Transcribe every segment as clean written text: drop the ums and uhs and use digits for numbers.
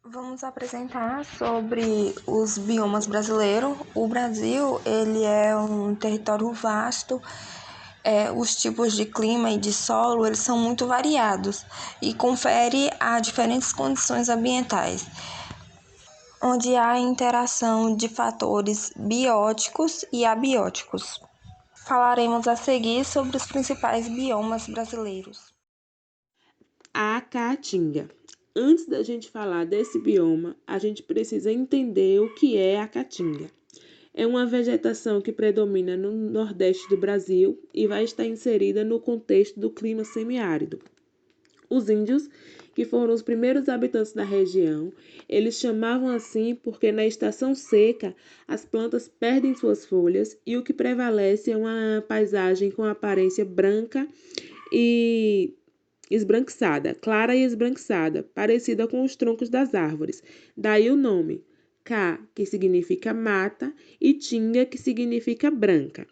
Vamos apresentar sobre os biomas brasileiros. O Brasil, ele é um território vasto. Os tipos de clima e de solo, eles são muito variados e confere a diferentes condições ambientais, onde há interação de fatores bióticos e abióticos. Falaremos a seguir sobre os principais biomas brasileiros. A caatinga. Antes da gente falar desse bioma, a gente precisa entender o que é a caatinga. É uma vegetação que predomina no nordeste do Brasil e vai estar inserida no contexto do clima semiárido. Os índios, que foram os primeiros habitantes da região, eles chamavam assim porque na estação seca as plantas perdem suas folhas e o que prevalece é uma paisagem com aparência branca e esbranquiçada, clara e esbranquiçada, parecida com os troncos das árvores. Daí o nome, Ca, que significa mata, e Tinga, que significa branca.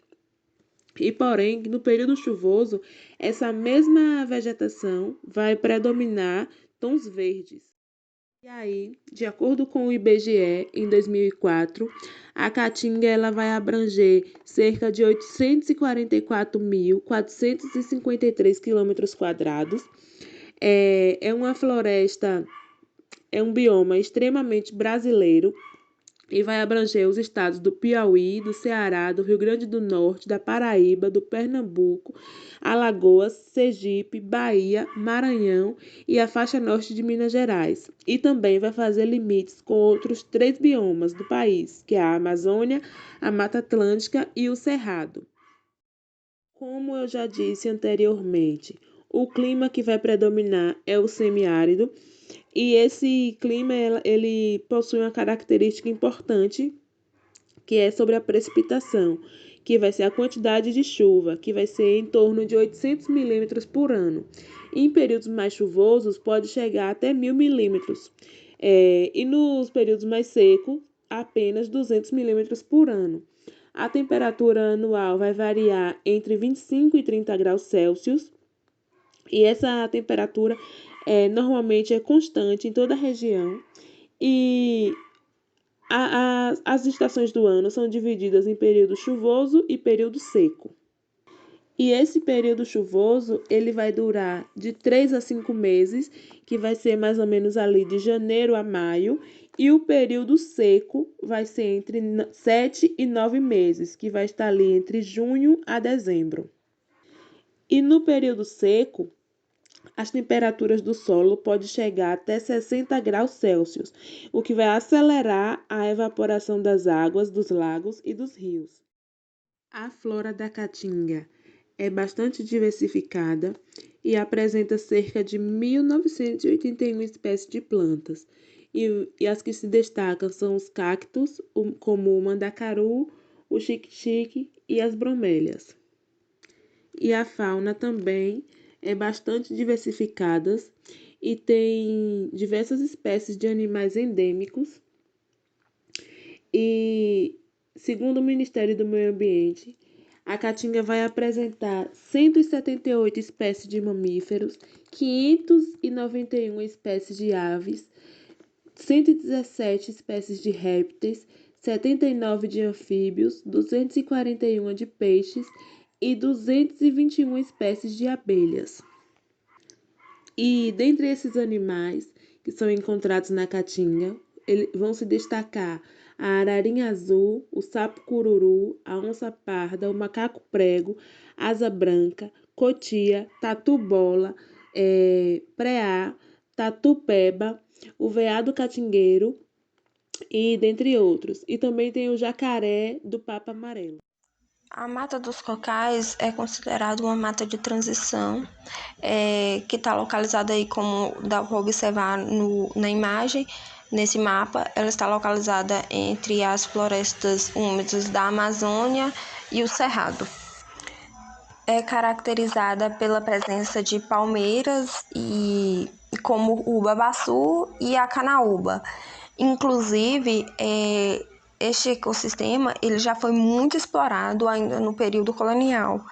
E porém, no período chuvoso, essa mesma vegetação vai predominar tons verdes. E aí, de acordo com o IBGE, em 2004, a Caatinga ela vai abranger cerca de 844.453 quilômetros quadrados. É uma floresta, é um bioma extremamente brasileiro e vai abranger os estados do Piauí, do Ceará, do Rio Grande do Norte, da Paraíba, do Pernambuco, Alagoas, Sergipe, Bahia, Maranhão e a faixa norte de Minas Gerais. E também vai fazer limites com outros 3 biomas do país, que é a Amazônia, a Mata Atlântica e o Cerrado. Como eu já disse anteriormente, o clima que vai predominar é o semiárido, e esse clima ele possui uma característica importante, que é sobre a precipitação, que vai ser a quantidade de chuva, que vai ser em torno de 800 milímetros por ano. Em períodos mais chuvosos, pode chegar até 1.000 milímetros. E nos períodos mais secos, apenas 200 milímetros por ano. A temperatura anual vai variar entre 25 e 30 graus Celsius, e essa temperatura normalmente é constante em toda a região. E as estações do ano são divididas em período chuvoso e período seco. E esse período chuvoso, ele vai durar de 3 a 5 meses, que vai ser mais ou menos ali de janeiro a maio, e o período seco vai ser entre 7 e 9 meses, que vai estar ali entre junho a dezembro. E no período seco, as temperaturas do solo podem chegar até 60 graus Celsius, o que vai acelerar a evaporação das águas dos lagos e dos rios. A flora da Caatinga é bastante diversificada e apresenta cerca de 1.981 espécies de plantas. E as que se destacam são os cactos, como o mandacaru, o xique-xique e as bromélias. E a fauna também é bastante diversificada e tem diversas espécies de animais endêmicos. E, segundo o Ministério do Meio Ambiente, a Caatinga vai apresentar 178 espécies de mamíferos, 591 espécies de aves, 117 espécies de répteis, 79 de anfíbios, 241 de peixes e 221 espécies de abelhas. E dentre esses animais que são encontrados na Caatinga, vão se destacar a ararinha azul, o sapo cururu, a onça parda, o macaco prego, asa branca, cotia, tatu-bola, preá, tatu-peba, o veado catingueiro e dentre outros. E também tem o jacaré do papo amarelo. A Mata dos Cocais é considerada uma mata de transição, que está localizada aí, como dá para observar na imagem, nesse mapa. Ela está localizada entre as florestas úmidas da Amazônia e o Cerrado. É caracterizada pela presença de palmeiras como o babaçu e a canaúba. Inclusive, este ecossistema ele já foi muito explorado ainda no período colonial,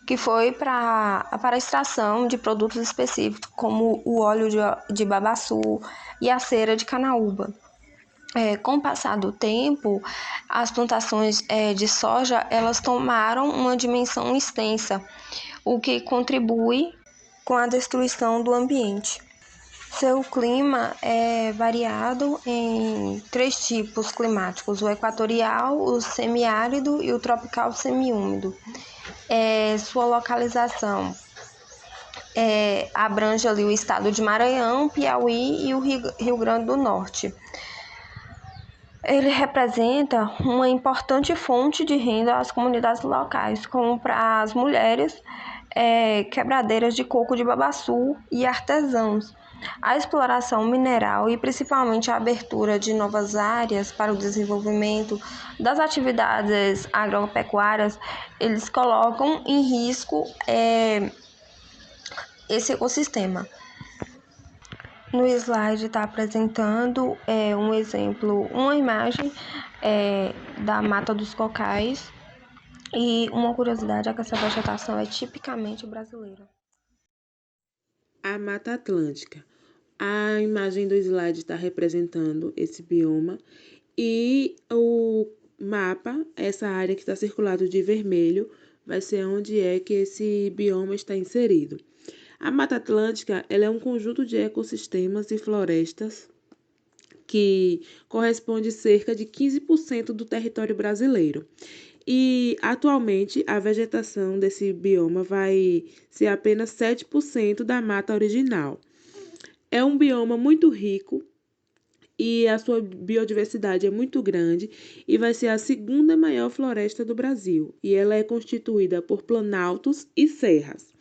que foi para a extração de produtos específicos, como o óleo de babaçu e a cera de canaúba. Com o passar do tempo, as plantações de soja elas tomaram uma dimensão extensa, o que contribui com a destruição do ambiente. Seu clima é variado em 3 tipos climáticos: o equatorial, o semiárido e o tropical semiúmido. Sua localização abrange ali o estado de Maranhão, Piauí e o Rio Grande do Norte. Ele representa uma importante fonte de renda às comunidades locais, como para as mulheres quebradeiras de coco de babaçu e artesãos. A exploração mineral e principalmente a abertura de novas áreas para o desenvolvimento das atividades agropecuárias, eles colocam em risco esse ecossistema. No slide está apresentando um exemplo, uma imagem da Mata dos Cocais, e uma curiosidade é que essa vegetação é tipicamente brasileira. A Mata Atlântica. A imagem do slide está representando esse bioma e o mapa, essa área que está circulado de vermelho, vai ser onde é que esse bioma está inserido. A Mata Atlântica ela é um conjunto de ecossistemas e florestas que corresponde a cerca de 15% do território brasileiro. E atualmente a vegetação desse bioma vai ser apenas 7% da mata original. É um bioma muito rico e a sua biodiversidade é muito grande e vai ser a segunda maior floresta do Brasil. E ela é constituída por planaltos e serras.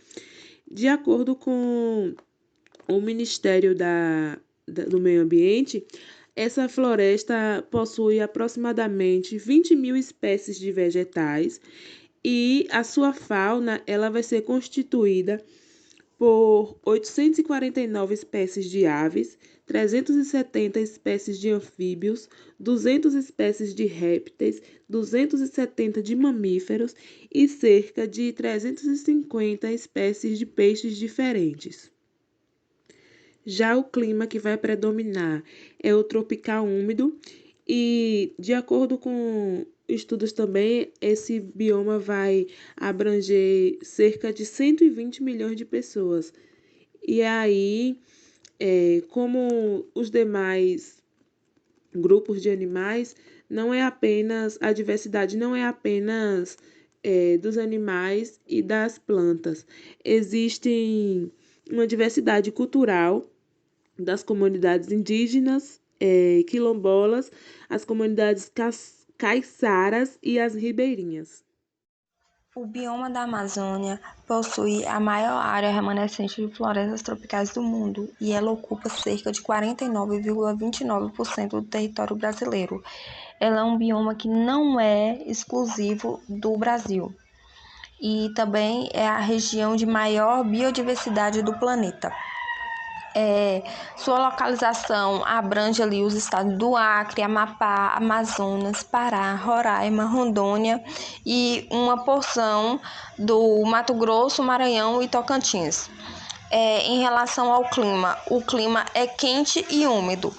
De acordo com o Ministério do Meio Ambiente, essa floresta possui aproximadamente 20.000 espécies de vegetais e a sua fauna ela vai ser constituída por 849 espécies de aves, 370 espécies de anfíbios, 200 espécies de répteis, 270 de mamíferos e cerca de 350 espécies de peixes diferentes. Já o clima que vai predominar é o tropical úmido e, de acordo com estudos também, esse bioma vai abranger cerca de 120 milhões de pessoas. E aí, como os demais grupos de animais, não é apenas a diversidade não é apenas dos animais e das plantas. Existe uma diversidade cultural das comunidades indígenas, quilombolas, as comunidades caiçaras e as ribeirinhas. O bioma da Amazônia possui a maior área remanescente de florestas tropicais do mundo e ela ocupa cerca de 49,29% do território brasileiro. Ela é um bioma que não é exclusivo do Brasil e também é a região de maior biodiversidade do planeta. Sua localização abrange ali os estados do Acre, Amapá, Amazonas, Pará, Roraima, Rondônia e uma porção do Mato Grosso, Maranhão e Tocantins. Em relação ao clima, o clima é quente e úmido.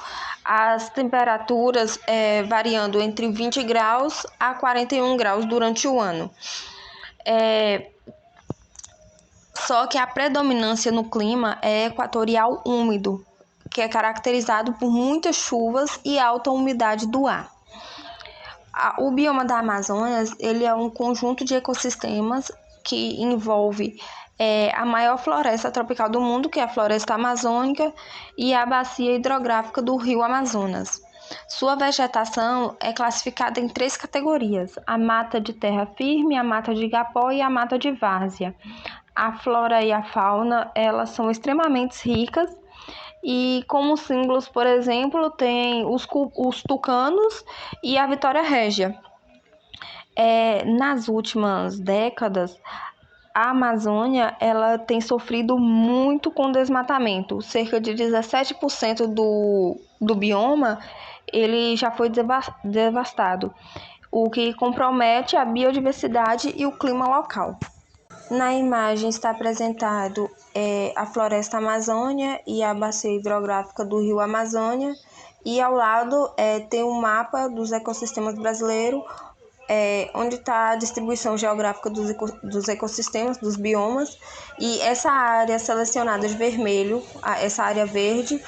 As temperaturas variando entre 20 graus a 41 graus durante o ano. Só que a predominância no clima é equatorial úmido, que é caracterizado por muitas chuvas e alta umidade do ar. O bioma da Amazônia ele é um conjunto de ecossistemas que envolve a maior floresta tropical do mundo, que é a floresta amazônica, e a bacia hidrográfica do rio Amazonas. Sua vegetação é classificada em 3 categorias: a mata de terra firme, a mata de igapó e a mata de várzea. A flora e a fauna, elas são extremamente ricas e como símbolos, por exemplo, tem os tucanos e a Vitória Régia. Nas últimas décadas, a Amazônia ela tem sofrido muito com desmatamento. Cerca de 17% do bioma ele já foi devastado, o que compromete a biodiversidade e o clima local. Na imagem está apresentado a floresta amazônia e a bacia hidrográfica do rio Amazônia, e ao lado tem um mapa dos ecossistemas brasileiros, onde está a distribuição geográfica dos ecossistemas, dos biomas, e essa área selecionada de vermelho, essa área verde,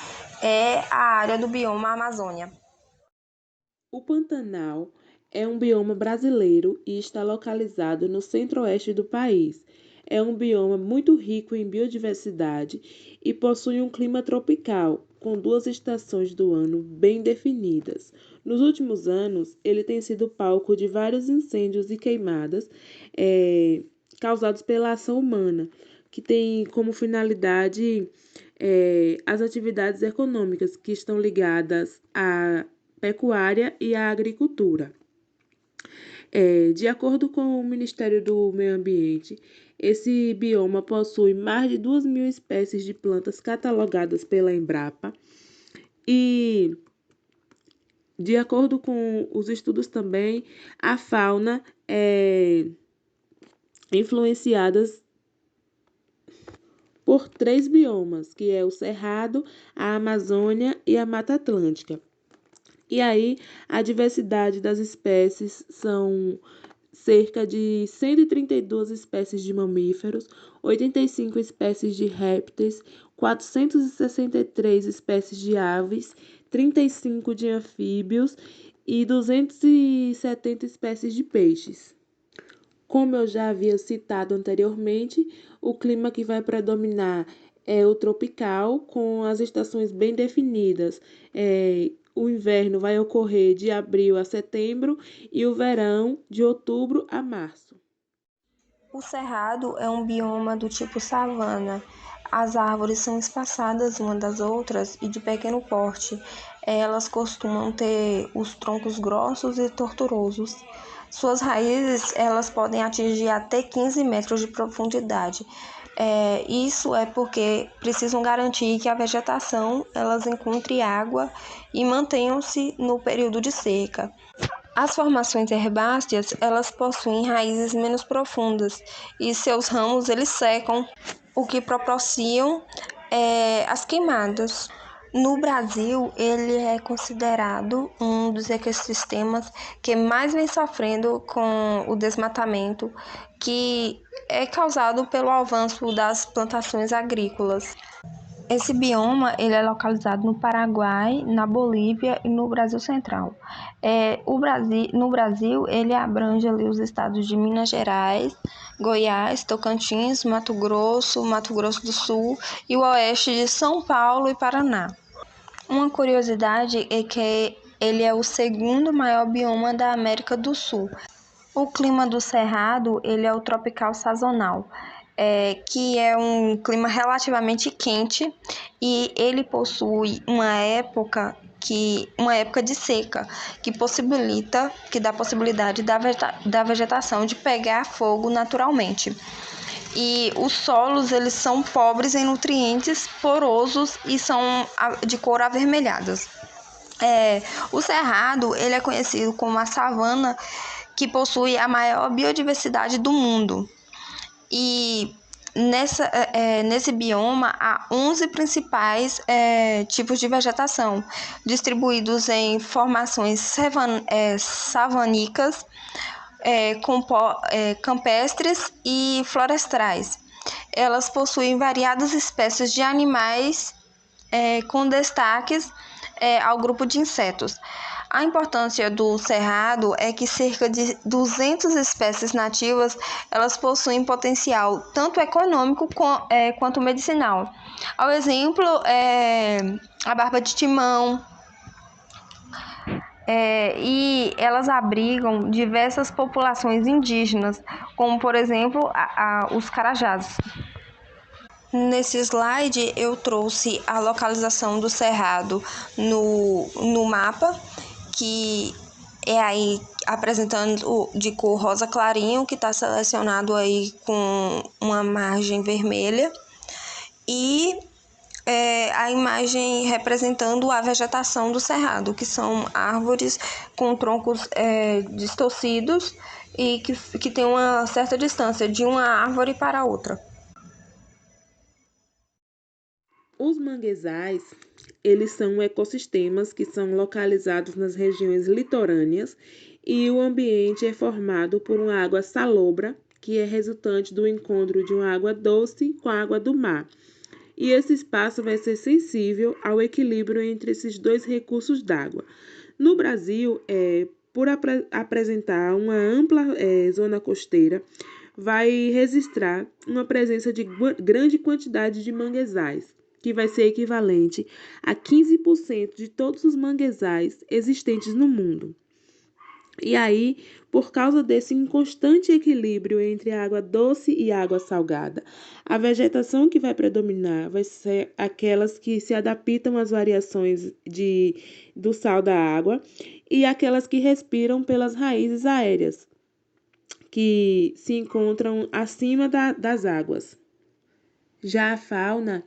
é a área do bioma Amazônia. O Pantanal é um bioma brasileiro e está localizado no centro-oeste do país. É um bioma muito rico em biodiversidade e possui um clima tropical, com 2 estações do ano bem definidas. Nos últimos anos, ele tem sido palco de vários incêndios e queimadas causados pela ação humana, que tem como finalidade as atividades econômicas que estão ligadas à pecuária e à agricultura. De acordo com o Ministério do Meio Ambiente, esse bioma possui mais de 2.000 espécies de plantas catalogadas pela Embrapa e, de acordo com os estudos também, a fauna é influenciada por 3 biomas, que é o Cerrado, a Amazônia e a Mata Atlântica. E aí, a diversidade das espécies são cerca de 132 espécies de mamíferos, 85 espécies de répteis, 463 espécies de aves, 35 de anfíbios e 270 espécies de peixes. Como eu já havia citado anteriormente, o clima que vai predominar é o tropical, com as estações bem definidas. O inverno vai ocorrer de abril a setembro e o verão de outubro a março. O cerrado é um bioma do tipo savana. As árvores são espaçadas umas das outras e de pequeno porte. Elas costumam ter os troncos grossos e tortuosos. Suas raízes elas podem atingir até 15 metros de profundidade. Isso é porque precisam garantir que a vegetação elas encontre água e mantenham-se no período de seca. As formações herbáceas, elas possuem raízes menos profundas e seus ramos eles secam, o que proporciona as queimadas. No Brasil, ele é considerado um dos ecossistemas que mais vem sofrendo com o desmatamento, que é causado pelo avanço das plantações agrícolas. Esse bioma ele é localizado no Paraguai, na Bolívia e no Brasil Central. No Brasil, ele abrange ali os estados de Minas Gerais, Goiás, Tocantins, Mato Grosso do Sul e o oeste de São Paulo e Paraná. Uma curiosidade é que ele é o segundo maior bioma da América do Sul. O clima do Cerrado ele é o tropical sazonal, que é um clima relativamente quente e ele possui uma época de seca que dá possibilidade da vegetação de pegar fogo naturalmente. E os solos eles são pobres em nutrientes, porosos e são de cor avermelhadas. O cerrado ele é conhecido como a savana, que possui a maior biodiversidade do mundo. E nesse bioma há 11 principais tipos de vegetação, distribuídos em formações savânicas, campestres e florestais. Elas possuem variadas espécies de animais, com destaques ao grupo de insetos. A importância do cerrado é que cerca de 200 espécies nativas elas possuem potencial tanto econômico quanto medicinal. Ao exemplo, a barba de timão, e elas abrigam diversas populações indígenas, como por exemplo os carajás. Nesse slide eu trouxe a localização do cerrado no mapa, que é aí apresentando de cor rosa clarinho, que está selecionado aí com uma margem vermelha. E a imagem representando a vegetação do cerrado, que são árvores com troncos distorcidos e que tem uma certa distância de uma árvore para outra. Os manguezais, eles são ecossistemas que são localizados nas regiões litorâneas e o ambiente é formado por uma água salobra, que é resultante do encontro de uma água doce com a água do mar. E esse espaço vai ser sensível ao equilíbrio entre esses dois recursos d'água. No Brasil, por apresentar uma ampla zona costeira, vai registrar uma presença de grande quantidade de manguezais, que vai ser equivalente a 15% de todos os manguezais existentes no mundo. E aí, por causa desse inconstante equilíbrio entre a água doce e a água salgada, a vegetação que vai predominar vai ser aquelas que se adaptam às variações do sal da água e aquelas que respiram pelas raízes aéreas, que se encontram acima das águas. Já a fauna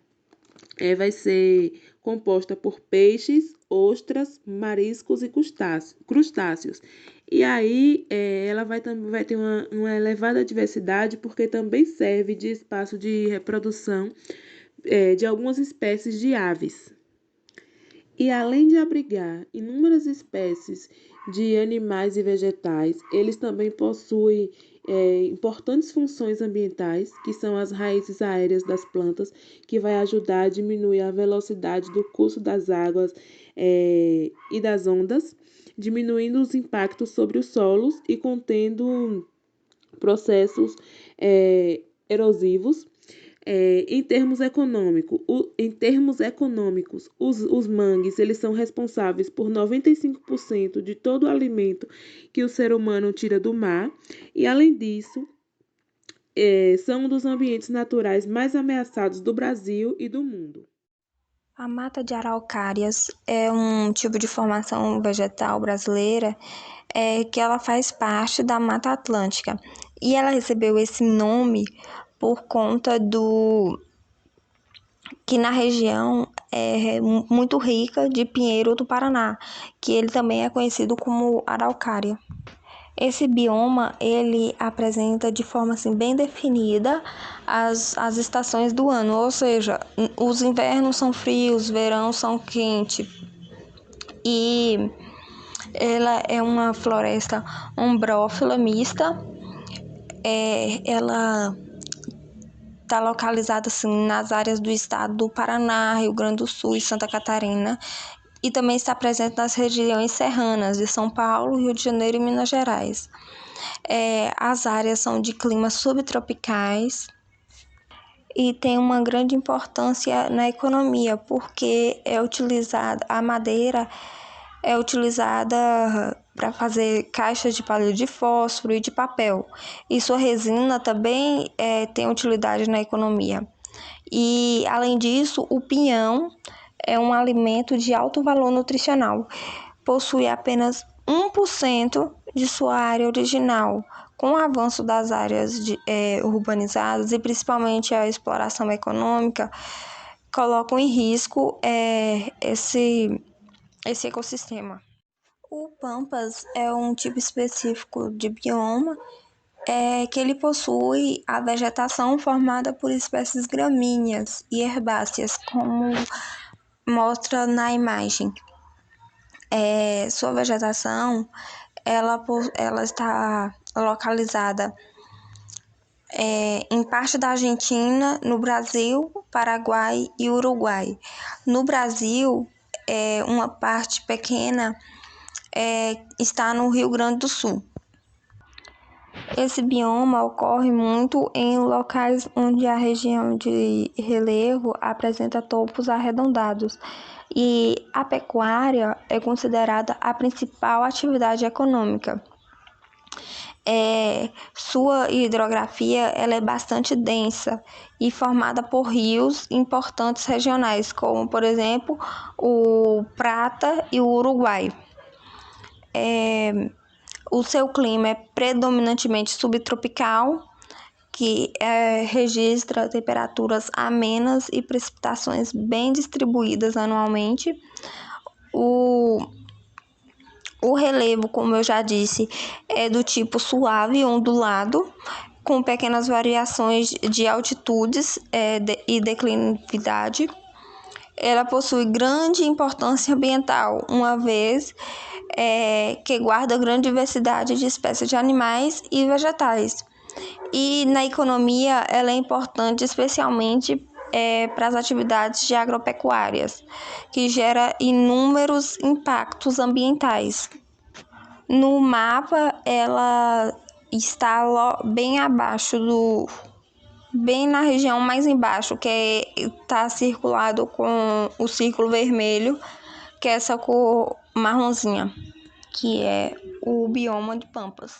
vai ser composta por peixes, ostras, mariscos e crustáceos. E aí ela vai ter uma elevada diversidade porque também serve de espaço de reprodução de algumas espécies de aves. E além de abrigar inúmeras espécies de animais e vegetais, eles também possuem importantes funções ambientais, que são as raízes aéreas das plantas, que vai ajudar a diminuir a velocidade do curso das águas e das ondas, diminuindo os impactos sobre os solos e contendo processos erosivos. Em termos econômicos, os mangues eles são responsáveis por 95% de todo o alimento que o ser humano tira do mar e, além disso, são um dos ambientes naturais mais ameaçados do Brasil e do mundo. A mata de araucárias é um tipo de formação vegetal brasileira que ela faz parte da Mata Atlântica e ela recebeu esse nome por conta que na região é muito rica de pinheiro do Paraná, que ele também é conhecido como araucária. Esse bioma, ele apresenta de forma assim, bem definida as estações do ano, ou seja, os invernos são frios, os verões são quentes. E ela é uma floresta ombrófila mista. Ela está localizada assim, nas áreas do estado do Paraná, Rio Grande do Sul e Santa Catarina, e também está presente nas regiões serranas de São Paulo, Rio de Janeiro e Minas Gerais. As áreas são de climas subtropicais e tem uma grande importância na economia, porque a madeira é utilizada para fazer caixas de palha de fósforo e de papel. E sua resina também tem utilidade na economia. E, além disso, o pinhão é um alimento de alto valor nutricional. Possui apenas 1% de sua área original. Com o avanço das áreas urbanizadas e principalmente a exploração econômica, colocam em risco esse ecossistema. O Pampas é um tipo específico de bioma que ele possui a vegetação formada por espécies gramíneas e herbáceas, como mostra na imagem. Sua vegetação ela está localizada em parte da Argentina, no Brasil, Paraguai e Uruguai. No Brasil, uma parte pequena está no Rio Grande do Sul. Esse bioma ocorre muito em locais onde a região de relevo apresenta topos arredondados e a pecuária é considerada a principal atividade econômica. Sua hidrografia ela é bastante densa e formada por rios importantes regionais, como, por exemplo, o Prata e o Uruguai. O seu clima é predominantemente subtropical, que registra temperaturas amenas e precipitações bem distribuídas anualmente. O relevo, como eu já disse, é do tipo suave e ondulado, com pequenas variações de altitudes e declividade. Ela possui grande importância ambiental, uma vez que guarda grande diversidade de espécies de animais e vegetais. E na economia ela é importante especialmente para as atividades de agropecuárias, que gera inúmeros impactos ambientais. No mapa ela está bem na região mais embaixo, que está circulado com o círculo vermelho, que é essa cor marronzinha, que é o bioma de Pampas.